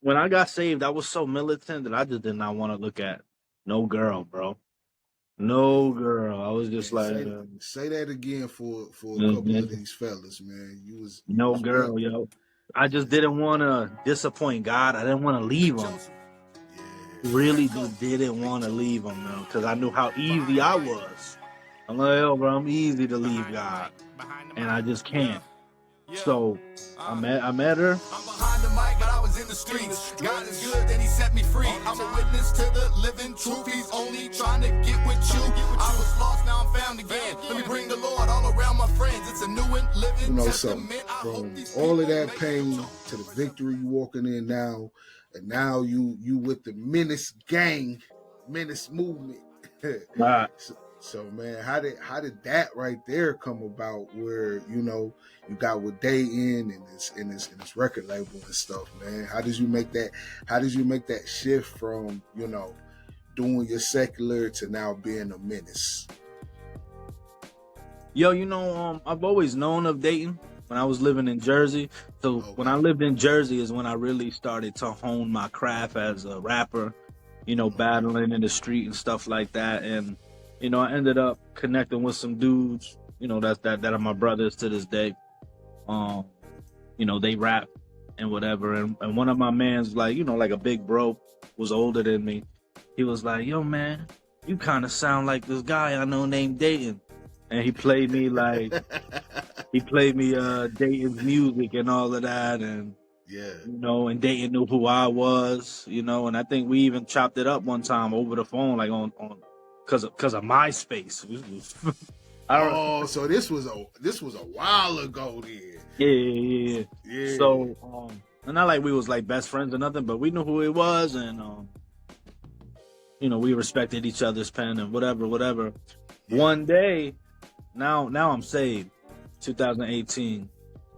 when I got saved, I was so militant that I just did not want to look at no girl, bro. No girl. I was just Man, like, say that again for a couple of mhm, these fellas, man. You no was what? girl, yo. I just didn't want to disappoint God. I didn't want to leave him. Really just didn't want to leave him, though, because I knew how easy I was. I'm like, yo, bro, I'm easy to leave God, and I just can't. So I met her. I'm behind the mic, but I was in the streets. God is good, then he set me free. I'm a witness to the living truth. He's only trying to get with you. I was lost, now I'm found again. Let me bring the Lord all around my friends. It's a new and living testament. From all of that pain to the victory you walking in now, and now you with the Menace gang, Menace Movement. So man, how did that right there come about? Where you got with Dayton and this record label and stuff, man. How did you make that shift from doing your secular to now being a menace? Yo, I've always known of Dayton when I was living in Jersey. So when I lived in Jersey is when I really started to hone my craft as a rapper, battling in the street and stuff like that. And I ended up connecting with some dudes, that are my brothers to this day. They rap and whatever. And one of my mans, like a big bro, was older than me. He was like, yo, man, you kind of sound like this guy I know named Dayton. And he played me Dayton's music and all of that. And, and Dayton knew who I was, and I think we even chopped it up one time over the phone, like on because of MySpace. So this was a while ago then. Yeah. So not like we was like best friends or nothing, but we knew who he was, and we respected each other's pen and whatever. Yeah. One day, now I'm saved. 2018.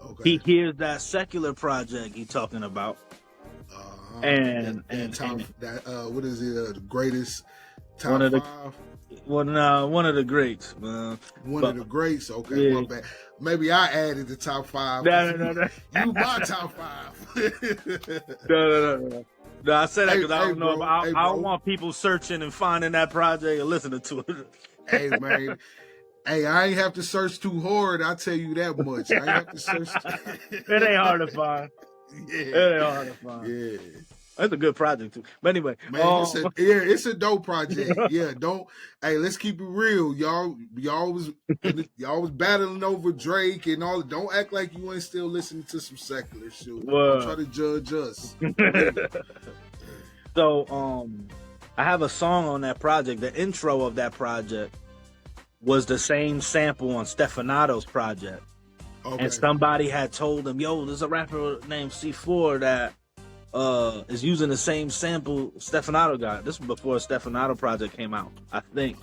Okay. He hears that secular project he talking about, and what is it? The greatest top one of the, 5. One of the greats, man. One of the greats. Okay, my bad. Maybe I added the top 5. No. You my top 5. No, I said that because I don't know. I don't want people searching and finding that project and listening to it. Hey, man. Hey, I ain't have to search too hard. I'll tell you that much. I ain't have to search. It ain't hard to find. It ain't hard to find. Yeah. That's a good project too. But anyway, man, it's a dope project. Yeah, let's keep it real. Y'all was battling over Drake and all. Don't act like you ain't still listening to some secular shit. Don't try to judge us. So, I have a song on that project. The intro of that project was the same sample on Stefanato's project. Okay. And somebody had told him, yo, there's a rapper named C4 that is using the same sample Stefanato got. This was before Stefanato project came out, I think.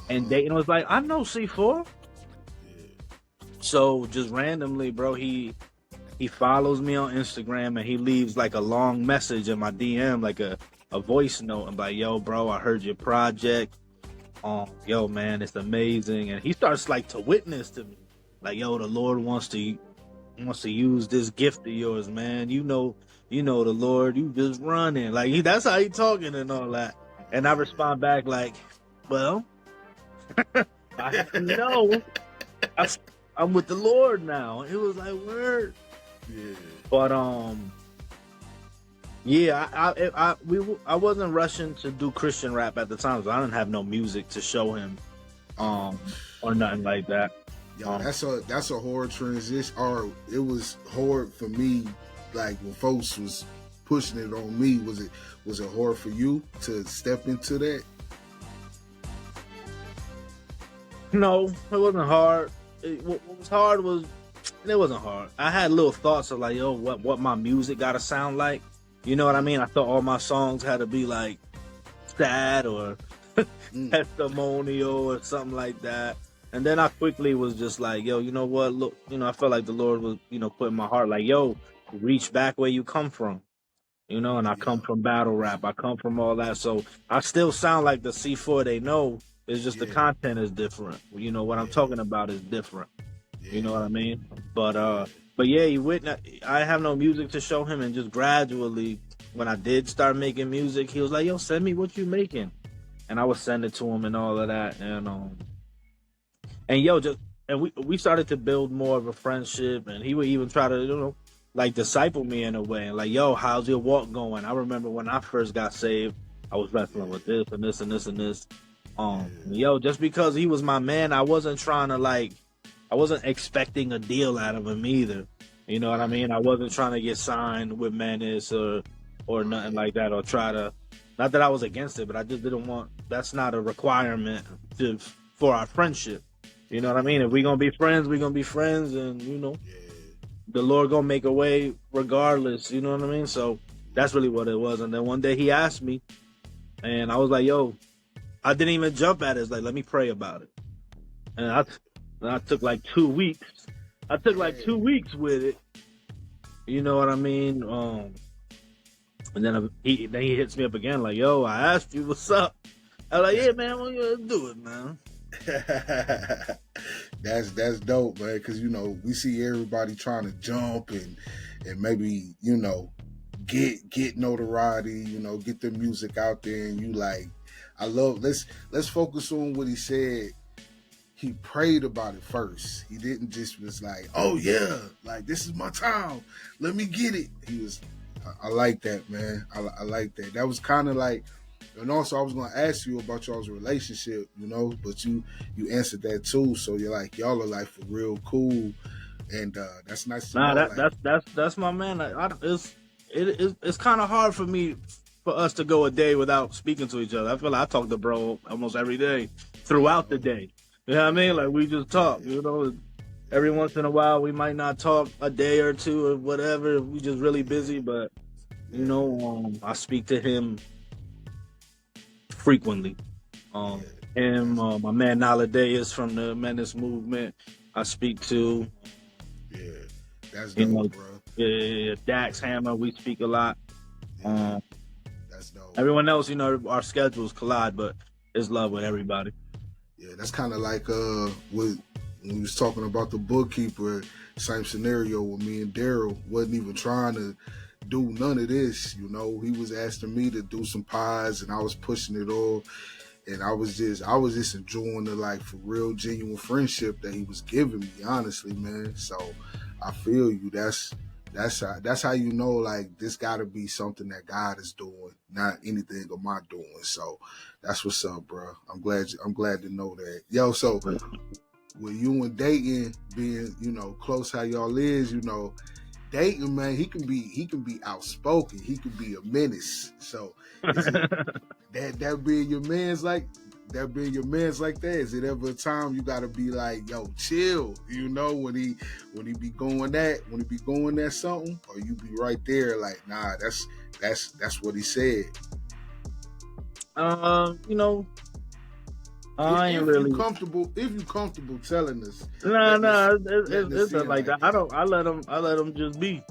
And Dayton was like, I know C4. So just randomly, bro, he follows me on Instagram and he leaves like a long message in my DM, like a voice note. I'm like, yo, bro, I heard your project. Yo, man, it's amazing. And he starts like to witness to me, like, yo, the Lord wants to use this gift of yours, man. You know the Lord, you just running. Like, that's how he talking and all that. And I respond back like, well, I know I'm with the Lord now. It was like, word. Yeah. But, I wasn't rushing to do Christian rap at the time, so I didn't have no music to show him, or nothing like that. Yo, that's a hard transition. Or it was hard for me, like when folks was pushing it on me. Was it hard for you to step into that? No, it wasn't hard. What was hard was it wasn't hard. I had little thoughts of like, yo, what my music gotta sound like. You know what I mean? I thought all my songs had to be like sad or testimonial or something like that. And then I quickly was just like, yo, you know what? Look, I felt like the Lord was, put in my heart, like, yo, reach back where you come from. And I come from battle rap. I come from all that. So I still sound like the C4 they know. It's just the content is different. What I'm talking about is different. You know what I mean? But yeah, I have no music to show him, and just gradually when I did start making music, he was like, yo, send me what you making. And I would send it to him and all of that. And yo, we started to build more of a friendship, and he would even try to, like disciple me in a way. And like, yo, how's your walk going? I remember when I first got saved, I was wrestling with this and this and this and this. Yo, just because he was my man, I wasn't trying to I wasn't expecting a deal out of him either. You know what I mean? I wasn't trying to get signed with Menace or nothing like that, or try to, not that I was against it, but I just didn't want, that's not a requirement for our friendship. You know what I mean? If we're going to be friends, we're going to be friends, and, the Lord going to make a way regardless. You know what I mean? So that's really what it was. And then one day he asked me, and I was like, yo, I didn't even jump at it. It's like, let me pray about it. And I took like 2 weeks. I took like 2 weeks with it. You know what I mean? And then he hits me up again like, yo, I asked you what's up. I was like, yeah, man, well, let's do it, man. That's dope, man, because we see everybody trying to jump and maybe get notoriety, get their music out there, and you like, I love, let's focus on what he said. He prayed about it first. He didn't just was like, oh yeah, like this is my time, let me get it. He was, I like that, man. I like that. That was kind of like, and also I was gonna ask you about y'all's relationship, but you answered that too. So you're like, y'all are like for real cool, and that's nice to know. That's my man. It's kind of hard for us to go a day without speaking to each other. I feel like I talk to bro almost every day throughout the day. You know what I mean? Like we just talk. Every once in a while we might not talk a day or two or whatever. We just really busy, but I speak to him frequently. My man Nowadays from the Menace Movement, I speak to. Yeah, that's dope, bro. Yeah, Dax Hammer, we speak a lot. That's dope. Everyone else, our schedules collide, but it's love with everybody. Yeah, that's kind of like when we was talking about the bookkeeper, same scenario with me and Daryl. Wasn't even trying to do none of this, He was asking me to do some pies, and I was pushing it all, and I was just enjoying the like for real genuine friendship that he was giving me, honestly, man. So I feel you. That's how like this got to be something that God is doing, not anything of my doing. So that's what's up, bro. I'm glad to know that. Yo, so with you and Dayton being close, how y'all is, Dayton, man, he can be outspoken. He can be a menace. So that being your man's like that, is it ever a time you gotta be like, yo, chill, when he be going that something, or you be right there like, nah, that's what he said. I ain't really if you comfortable telling us. No, it's not like that. I let him just be.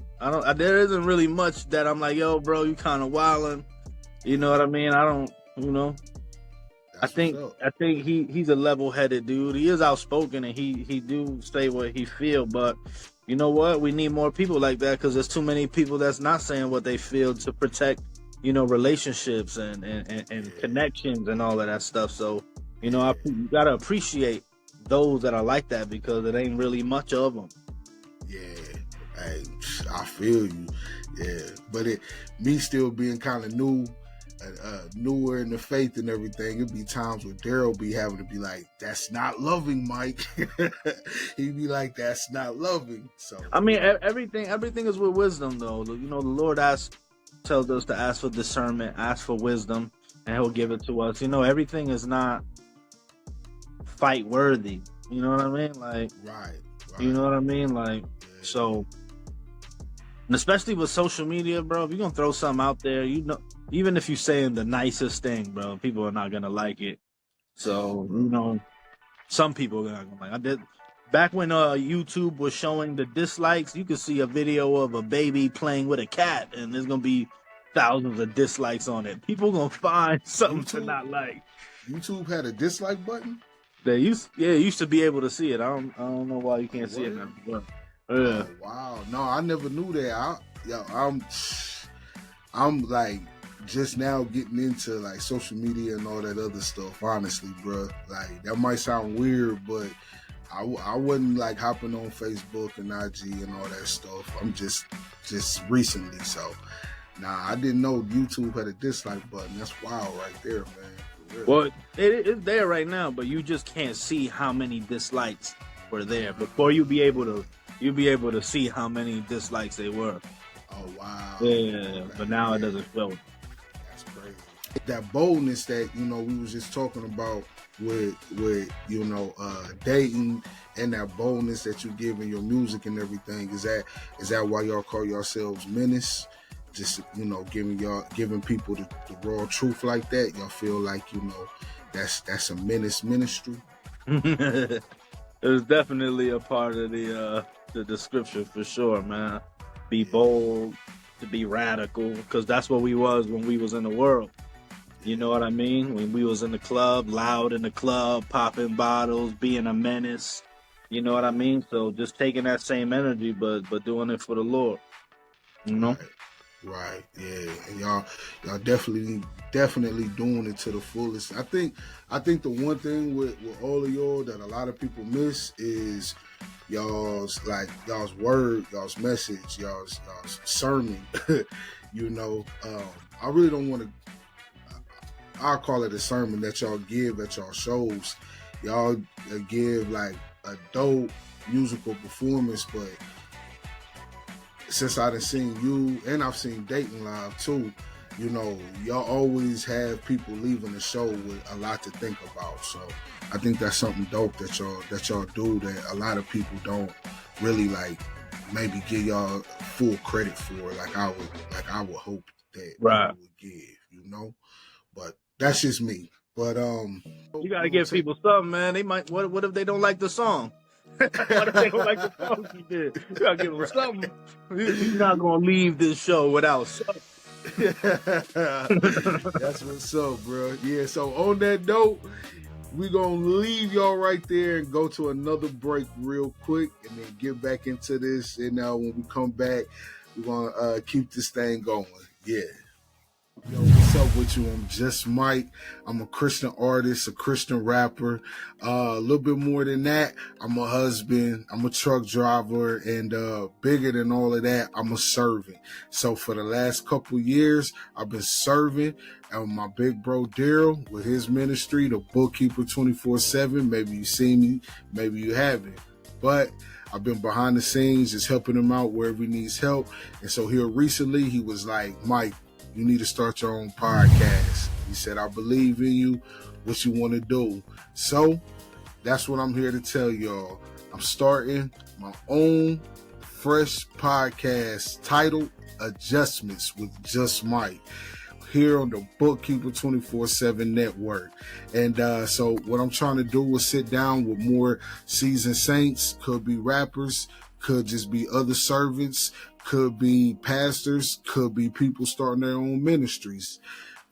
There isn't really much that I'm like, yo, bro, you kind of wildin'. You know what I mean? I don't, I think he's a level-headed dude. He is outspoken, and he do say what he feel. But you know what? We need more people like that, because there's too many people that's not saying what they feel to protect, relationships and connections and all of that stuff. So, you gotta appreciate those that are like that, because it ain't really much of them. Yeah, hey, I feel you. Yeah, but me still being kind of newer in the faith and everything, it'd be times where Daryl be having to be like, that's not loving, Mike. He'd be like, that's not loving. So I mean, everything is with wisdom, though. The Lord tells us to ask for discernment, ask for wisdom, and He'll give it to us. Everything is not fight worthy. You know what I mean? Like, right. You know what I mean? Like, yeah. So, and especially with social media, bro, if you're gonna throw something out there, even if you're saying the nicest thing, bro, people are not gonna like it. So, some people are not gonna like it. Back when YouTube was showing the dislikes, you could see a video of a baby playing with a cat, and there's gonna be thousands of dislikes on it. People gonna find something to not like. YouTube had a dislike button? They used to be able to see it. I don't know why you can't see it now. But, Oh, wow. No, I never knew that. I'm like just now getting into like social media and all that other stuff. Honestly, bro, like that might sound weird, but I wasn't like hopping on Facebook and IG and all that stuff. I'm just recently. So I didn't know YouTube had a dislike button. That's wild right there, man. For real. Well, it's there right now, but you just can't see how many dislikes were there before you'll be able to see how many dislikes they were. Oh wow. Yeah, but now it doesn't show. That's crazy. That boldness that we was just talking about with Dayton, and that boldness that you give in your music and everything, is that why y'all call yourselves Menace? Just giving people the raw truth like that. Y'all feel like that's a Menace ministry. It was definitely a part of the description for sure, man. Be bold, to be radical, because that's what we was when we was in the world. You know what I mean? When we was in the club, loud in the club, popping bottles, being a menace. You know what I mean? So just taking that same energy, but doing it for the Lord. You know? Right. Yeah. And y'all definitely doing it to the fullest. I think the one thing with all of y'all that a lot of people miss is y'all's word, y'all's message, y'all's sermon. I really don't want to. I'll call it a sermon that y'all give at y'all shows. Y'all give like a dope musical performance, but since I done seen you and I've seen Dayton live too, y'all always have people leaving the show with a lot to think about. So I think that's something dope that y'all do that a lot of people don't really like maybe give y'all full credit for, like I would hope that people would give, But that's just me. But you gotta give people something, man. They might. What if they don't like the song? What if they don't like the song you did? You gotta give them something. You're not gonna leave this show without something. That's what's up, bro. Yeah. So on that note, we're gonna leave y'all right there and go to another break real quick, and then get back into this. And now when we come back, we're gonna keep this thing going. Yeah. Yo, what's up with you? I'm Justmic. I'm a Christian artist, a Christian rapper. A little bit more than that, I'm a husband, I'm a truck driver, and bigger than all of that, I'm a servant. So for the last couple years, I've been serving. And my big bro Daryl with his ministry, the Bookkeeper 24/7. Maybe you see me, maybe you haven't. But I've been behind the scenes, just helping him out wherever he needs help. And so here recently, he was like, Mike, you need to start your own podcast. He said, I believe in you, what you want to do. So that's what I'm here to tell y'all. I'm starting my own fresh podcast titled Adjustments with Justmic here on the Bookkeeper 24/7 network. And so what I'm trying to do is sit down with more seasoned saints, could be rappers, could just be other servants, could be pastors, could be people starting their own ministries.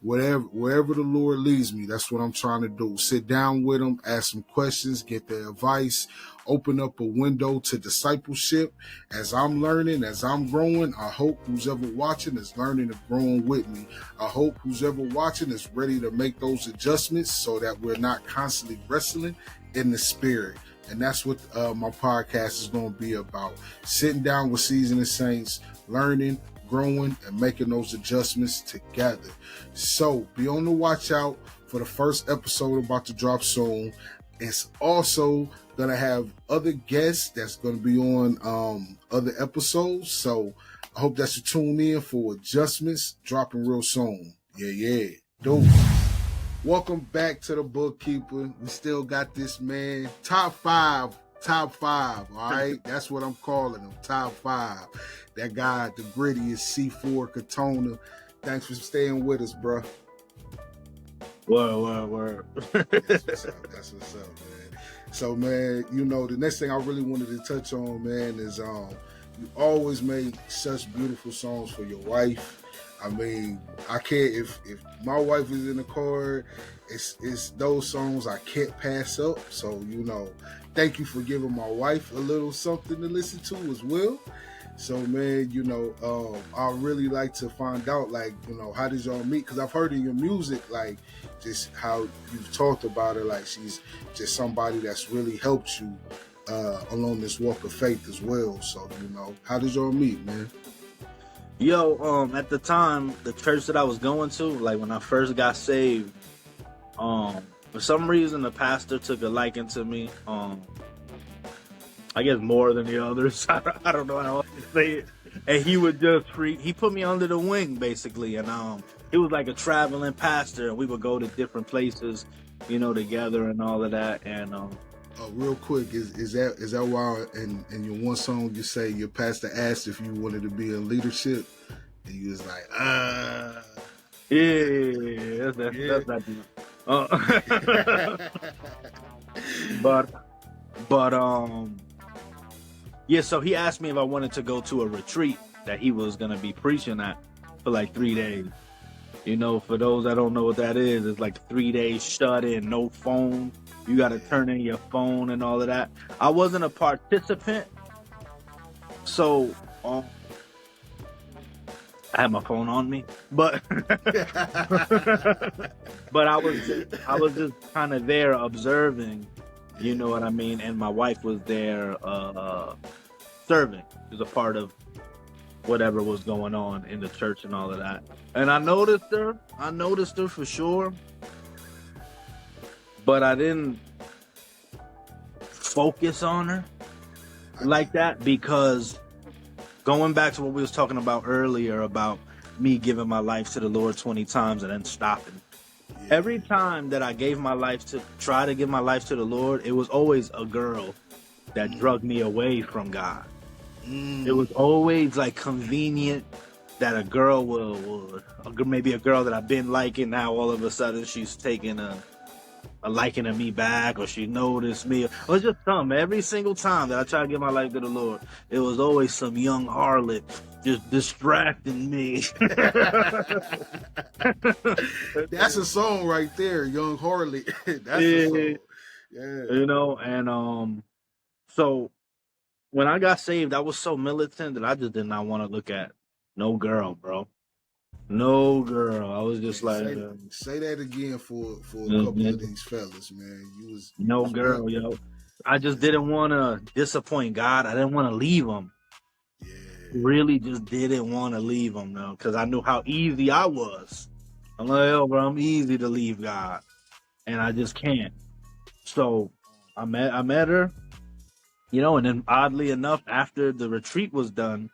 Wherever the Lord leads me, that's what I'm trying to do. Sit down with them, ask some questions, get their advice, open up a window to discipleship. As I'm learning, as I'm growing, I hope who's ever watching is learning and growing with me. I hope who's ever watching is ready to make those adjustments so that we're not constantly wrestling in the spirit. And that's what my podcast is going to be about. Sitting down with seasoned saints, learning, growing, and making those adjustments together. So be on the watch out for the first episode about to drop soon. It's also going to have other guests that's going to be on other episodes. So I hope that you tune in for Adjustments dropping real soon. Yeah. Dude. Welcome back to the Bookkeeper. We still got this man. Top five. All right? That's what I'm calling him. Top 5. That guy, the grittiest C4 Crotona. Thanks for staying with us, bro. Word. That's what's up, man. So, man, the next thing I really wanted to touch on, man, is you always make such beautiful songs for your wife. I mean, I can't, if my wife is in the car, it's those songs I can't pass up. So, thank you for giving my wife a little something to listen to as well. So, man, I really like to find out, like, how did y'all meet? Because I've heard in your music, like, just how you've talked about her, like she's just somebody that's really helped you along this walk of faith as well. So, how did y'all meet, man? Yo, at the time, the church that I was going to, like when I first got saved, for some reason the pastor took a liking to me. I guess more than the others. I don't know how else to say it. And he would just he put me under the wing basically, and he was like a traveling pastor, and we would go to different places, together and all of that. And real quick, is that why in your one song you say your pastor asked if you wanted to be in leadership, and you was like, yeah, that's not deep. But yeah, so he asked me if I wanted to go to a retreat that he was gonna be preaching at for like 3 days. For those that don't know what that is, it's like 3 days shut in, no phone. You got to turn in your phone and all of that. I wasn't a participant, so I had my phone on me, but but I was just kind of there observing, you know what I mean. And my wife was there serving. She was a part of whatever was going on in the church and all of that. And I noticed her for sure, but I didn't focus on her like that, because going back to what we was talking about earlier about me giving my life to the Lord 20 times and then stopping. Every time that I gave my life to try to give my life to the Lord, it was always a girl that drug me away from God. It was always like convenient that a girl maybe a girl that I've been liking, now all of a sudden she's taking a liking to me back, or she noticed me, or just something. Every single time that I try to give my life to the Lord, it was always some young harlot just distracting me. That's a song right there, Young Harlot. That's a song. Yeah. And so when I got saved, I was so militant that I just did not want to look at no girl, bro. No girl. I was just like... Say that again for a couple of these fellas, man. No girl, yo. I just didn't want to disappoint God. I didn't want to leave him. Yeah. Really just didn't want to leave him, though, because I knew how easy I was. I'm like, yo, bro, I'm easy to leave God. And I just can't. So I met her, and then oddly enough, after the retreat was done,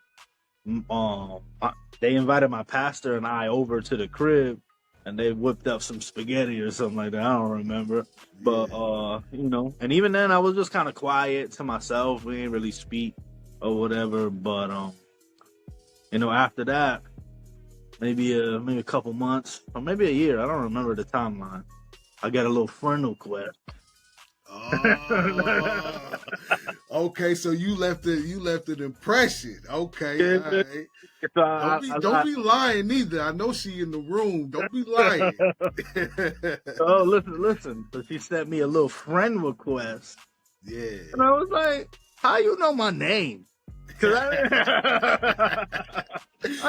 they invited my pastor and I over to the crib, and they whipped up some spaghetti or something like that. I don't remember. But, and even then I was just kind of quiet to myself. We didn't really speak or whatever. But, after that, maybe a couple months or maybe a year, I don't remember the timeline, I got a little friend request. Okay, so you left an impression. Okay, all right. Don't be lying either. I know she in the room. Don't be lying. Oh, listen. So she sent me a little friend request. Yeah. And I was like, how you know my name? How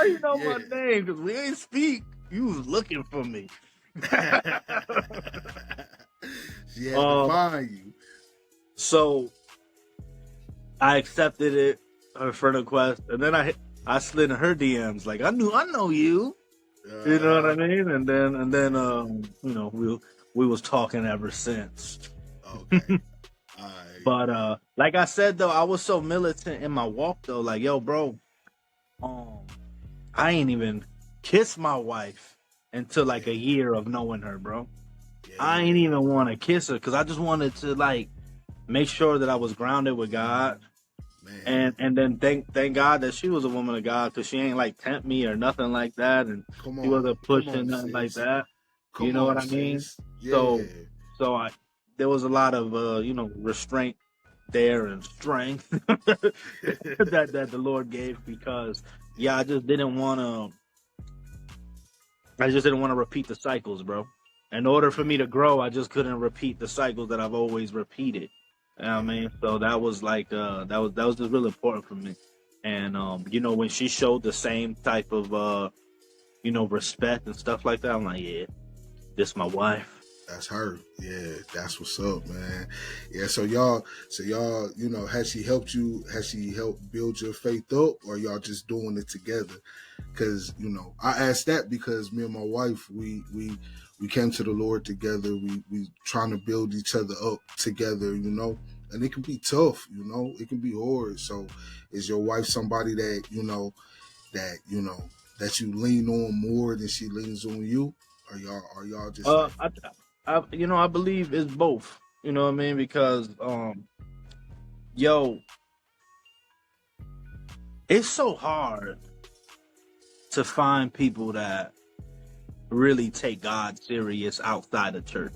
you know my name? Because we ain't speak. You was looking for me. She had to find you. So I accepted it, her friend request, and then I slid in her DMs like I know you. You know what I mean? And then we was talking ever since. Okay. All right. But like I said though, I was so militant in my walk though, like, yo, bro, I ain't even kissed my wife until like a year of knowing her, bro. Yeah. I ain't even want to kiss her because I just wanted to like make sure that I was grounded with God. Man. And then thank God that she was a woman of God, because she ain't like tempt me or nothing like that, and she wasn't pushing nothing like that. You know what I mean? Yeah. So there was a lot of restraint there and strength that the Lord gave, because I just didn't want to repeat the cycles, bro. In order for me to grow, I just couldn't repeat the cycles that I've always repeated. You know what I mean? So that was like that was just really important for me. And you know, when she showed the same type of you know, respect and stuff like that, I'm like, yeah, this my wife. That's her. Yeah, that's what's up, man. Yeah, so y'all, you know, has she helped build your faith up, or y'all just doing it together? Because, you know, I asked that because me and my wife, we came to the Lord together. We trying to build each other up together, you know, and it can be tough, you know, it can be hard. So is your wife somebody that you lean on more than she leans on you? Or y'all just you know, I believe it's both. You know what I mean? Because yo, it's so hard to find people that really take God serious outside the church.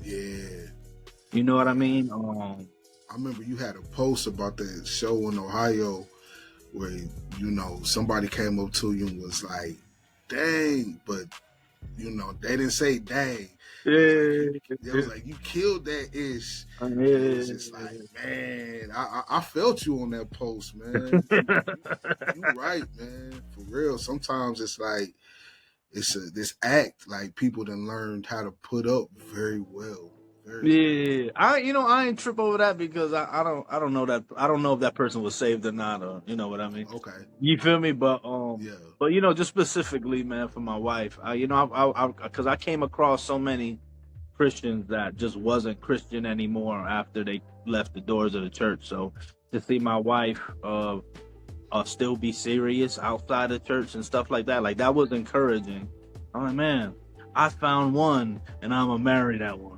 Yeah. You know what I mean? I remember you had a post about that show in Ohio where, you know, somebody came up to you and was like, dang, but, you know, they didn't say dang. It was like, you killed that ish. It's just like, man, I felt you on that post, man. You right, man. For real. Sometimes it's like, this act, like people done learned how to put up very well. I ain't trip over that because I don't know that, I don't know if that person was saved or not, or you know what I mean. Okay. You feel me? But yeah. But you know, just specifically, man, for my wife, you know, because I came across so many Christians that just wasn't Christian anymore after they left the doors of the church. So to see my wife still be serious outside the church and stuff like that was encouraging. I'm like, man, I found one and I'm gonna marry that one.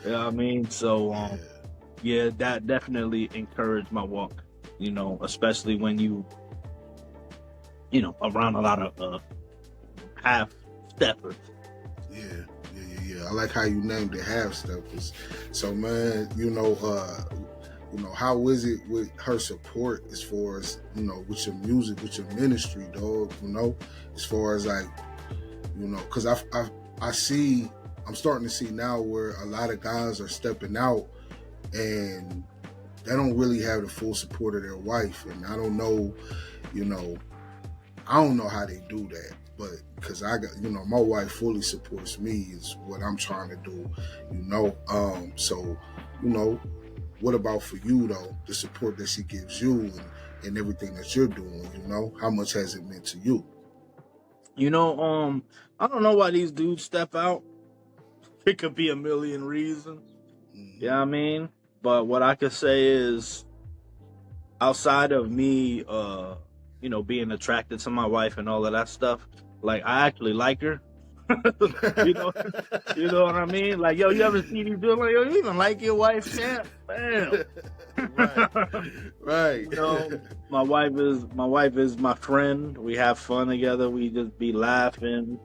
Yeah, I mean, so yeah, that definitely encouraged my walk, you know, especially when you know, around a lot of half steppers. Yeah. I like how you named it half steppers. So man, you know, how is it with her support as far as, you know, with your music, with your ministry, dog, you know, as far as like, you know, because I'm starting to see now where a lot of guys are stepping out and they don't really have the full support of their wife. And I don't know, you know, I don't know how they do that, but because I got, you know, my wife fully supports me is what I'm trying to do, you know. So, you know, what about for you though, the support that she gives you and everything that you're doing, you know, how much has it meant to you? You know, I don't know why these dudes step out. It could be a million reasons. Mm-hmm. Yeah, I mean, but what I could say is, outside of me, you know, being attracted to my wife and all of that stuff, like I actually like her. you know what I mean? Like, yo, you ever see these dudes like, yo, you even like your wife? Yeah, bam. Right. You know, my wife is my friend. We have fun together. We just be laughing.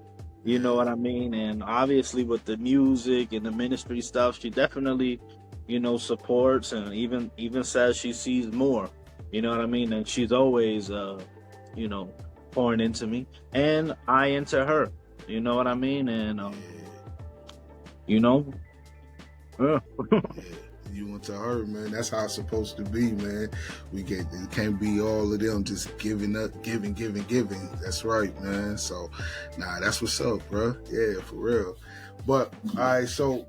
You know what I mean? And obviously with the music and the ministry stuff, she definitely, you know, supports and even says she sees more. You know what I mean? And she's always, you know, pouring into me and I into her. You know what I mean? And, you know, yeah, you into her, man. That's how it's supposed to be, man. It can't be all of them just giving up, giving. That's right, man. So, nah, that's what's up, bro. Yeah, for real. But, all right, so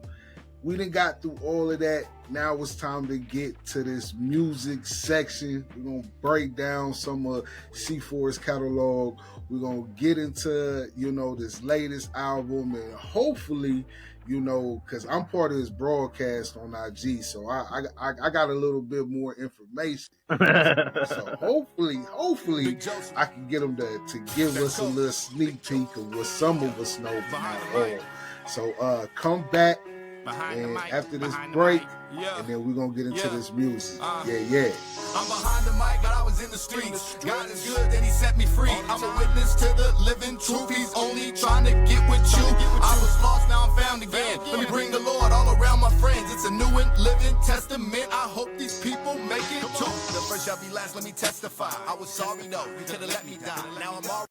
we done got through all of that. Now it's time to get to this music section. We're going to break down some of C4's catalog. We're going to get into, you know, this latest album and hopefully, you know, because I'm part of this broadcast on IG, so I got a little bit more information. So hopefully I can get them to give us a little sneak peek of what some of us know, but not all. So come back and after this break, and then we're gonna get into this music. Yeah. I'm behind the mic, but I was in the streets. God is good, then he set me free. I'm a witness to the living truth. He's only trying to get with you. I was lost, now I'm found again. Let me bring the Lord all around my friends. It's a new and living testament. I hope these people make it too. The first shall be last, let me testify. I was sorry, no, you could have let me die. Now I'm all